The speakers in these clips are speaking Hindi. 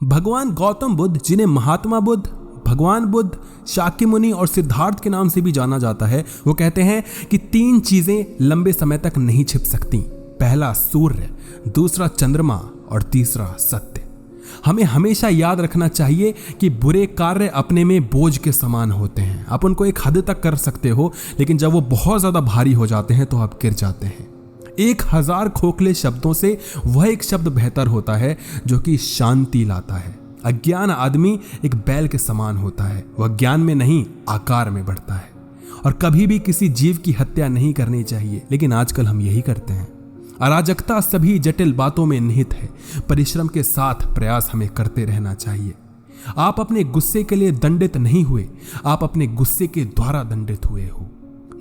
भगवान गौतम बुद्ध, जिन्हें महात्मा बुद्ध, भगवान बुद्ध, शाक्य मुनि और सिद्धार्थ के नाम से भी जाना जाता है, वो कहते हैं कि 3 चीजें लंबे समय तक नहीं छिप सकती। पहला सूर्य, दूसरा चंद्रमा और तीसरा सत्य। हमें हमेशा याद रखना चाहिए कि बुरे कार्य अपने में बोझ के समान होते हैं। आप उनको एक हद तक कर सकते हो, लेकिन जब वो बहुत ज्यादा भारी हो जाते हैं तो आप गिर जाते हैं। 1000 खोखले शब्दों से वह एक शब्द बेहतर होता है जो कि शांति लाता है। अज्ञान आदमी एक बैल के समान होता है, वह ज्ञान में नहीं आकार में बढ़ता है। और कभी भी किसी जीव की हत्या नहीं करनी चाहिए, लेकिन आजकल हम यही करते हैं। अराजकता सभी जटिल बातों में निहित है। परिश्रम के साथ प्रयास हमें करते रहना चाहिए। आप अपने गुस्से के लिए दंडित नहीं हुए, आप अपने गुस्से के द्वारा दंडित हुए हो।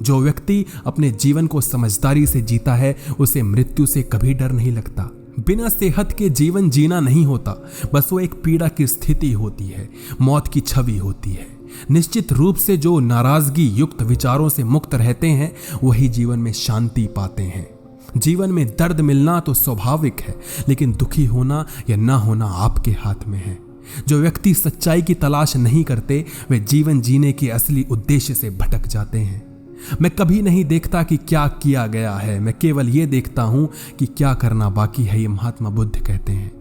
जो व्यक्ति अपने जीवन को समझदारी से जीता है, उसे मृत्यु से कभी डर नहीं लगता। बिना सेहत के जीवन जीना नहीं होता, बस वो एक पीड़ा की स्थिति होती है, मौत की छवि होती है। निश्चित रूप से जो नाराजगी युक्त विचारों से मुक्त रहते हैं, वही जीवन में शांति पाते हैं। जीवन में दर्द मिलना तो स्वाभाविक है, लेकिन दुखी होना या ना होना आपके हाथ में है। जो व्यक्ति सच्चाई की तलाश नहीं करते, वे जीवन जीने के असली उद्देश्य से भटक जाते हैं। मैं कभी नहीं देखता कि क्या किया गया है, मैं केवल ये देखता हूं कि क्या करना बाकी है, ये महात्मा बुद्ध कहते हैं।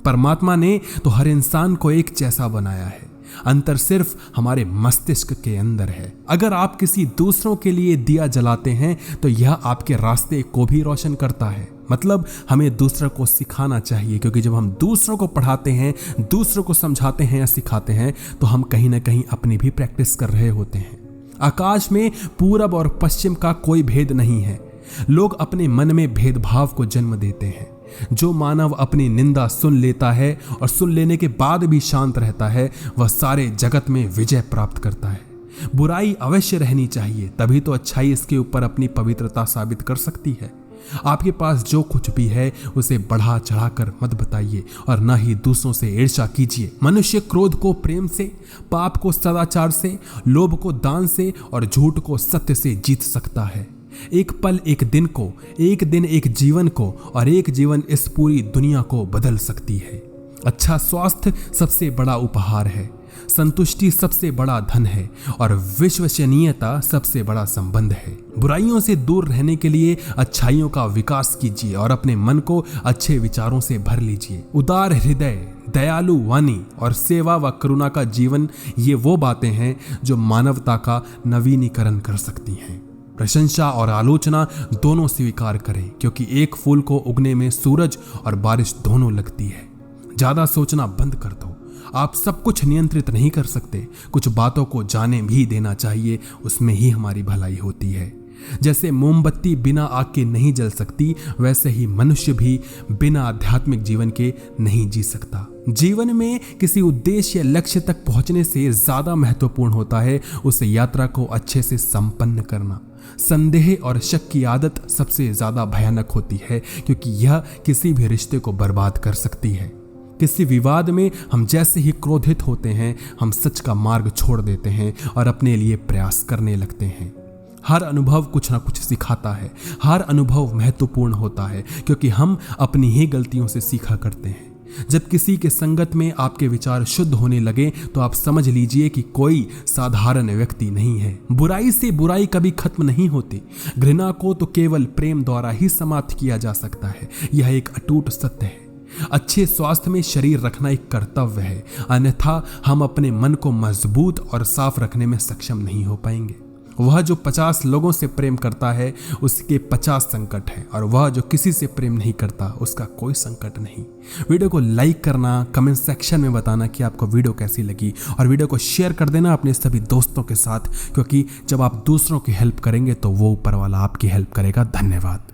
परमात्मा ने तो हर इंसान को एक जैसा बनाया है, अंतर सिर्फ हमारे मस्तिष्क के अंदर है। अगर आप किसी दूसरों के लिए दिया जलाते हैं तो यह आपके रास्ते को भी रोशन करता है। मतलब हमें दूसरों को सिखाना चाहिए, क्योंकि जब हम दूसरों को पढ़ाते हैं, दूसरों को समझाते हैं या सिखाते हैं, तो हम कहीं ना कहीं अपनी भी प्रैक्टिस कर रहे होते हैं। आकाश में पूरब और पश्चिम का कोई भेद नहीं है। लोग अपने मन में भेदभाव को जन्म देते हैं। जो मानव अपनी निंदा सुन लेता है और सुन लेने के बाद भी शांत रहता है, वह सारे जगत में विजय प्राप्त करता है। बुराई अवश्य रहनी चाहिए, तभी तो अच्छाई इसके ऊपर अपनी पवित्रता साबित कर सकती है। आपके पास जो कुछ भी है उसे बढ़ा चढ़ाकर मत बताइए और ना ही दूसरों से ईर्ष्या कीजिए। मनुष्य क्रोध को प्रेम से, पाप को सदाचार से, लोभ को दान से और झूठ को सत्य से जीत सकता है। एक पल एक दिन को, एक दिन एक जीवन को, और एक जीवन इस पूरी दुनिया को बदल सकती है। अच्छा स्वास्थ्य सबसे बड़ा उपहार है, संतुष्टि सबसे बड़ा धन है और विश्वसनीयता सबसे बड़ा संबंध है। बुराइयों से दूर रहने के लिए अच्छाइयों का विकास कीजिए और अपने मन को अच्छे विचारों से भर लीजिए। उदार हृदय, दयालु वाणी और सेवा व करुणा का जीवन, ये वो बातें हैं जो मानवता का नवीनीकरण कर सकती हैं। प्रशंसा और आलोचना दोनों स्वीकार करें, क्योंकि एक फूल को उगने में सूरज और बारिश दोनों लगती है। ज्यादा सोचना बंद कर दो। आप सब कुछ नियंत्रित नहीं कर सकते, कुछ बातों को जाने भी देना चाहिए, उसमें ही हमारी भलाई होती है। जैसे मोमबत्ती बिना आग के नहीं जल सकती, वैसे ही मनुष्य भी बिना आध्यात्मिक जीवन के नहीं जी सकता। जीवन में किसी उद्देश्य या लक्ष्य तक पहुंचने से ज्यादा महत्वपूर्ण होता है उस यात्रा को अच्छे से संपन्न करना। संदेह और शक की आदत सबसे ज्यादा भयानक होती है, क्योंकि यह किसी भी रिश्ते को बर्बाद कर सकती है। किसी विवाद में हम जैसे ही क्रोधित होते हैं, हम सच का मार्ग छोड़ देते हैं और अपने लिए प्रयास करने लगते हैं। हर अनुभव कुछ ना कुछ सिखाता है, हर अनुभव महत्वपूर्ण होता है, क्योंकि हम अपनी ही गलतियों से सीखा करते हैं। जब किसी के संगत में आपके विचार शुद्ध होने लगे, तो आप समझ लीजिए कि कोई साधारण व्यक्ति नहीं है। बुराई से बुराई कभी खत्म नहीं होती। घृणा को तो केवल प्रेम द्वारा ही समाप्त किया जा सकता है, यह एक अटूट सत्य है। अच्छे स्वास्थ्य में शरीर रखना एक कर्तव्य है, अन्यथा हम अपने मन को मजबूत और साफ रखने में सक्षम नहीं हो पाएंगे। वह जो 50 लोगों से प्रेम करता है, उसके 50 संकट हैं, और वह जो किसी से प्रेम नहीं करता, उसका कोई संकट नहीं। वीडियो को लाइक करना, कमेंट सेक्शन में बताना कि आपको वीडियो कैसी लगी, और वीडियो को शेयर कर देना अपने सभी दोस्तों के साथ, क्योंकि जब आप दूसरों की हेल्प करेंगे तो वो ऊपर वाला आपकी हेल्प करेगा। धन्यवाद।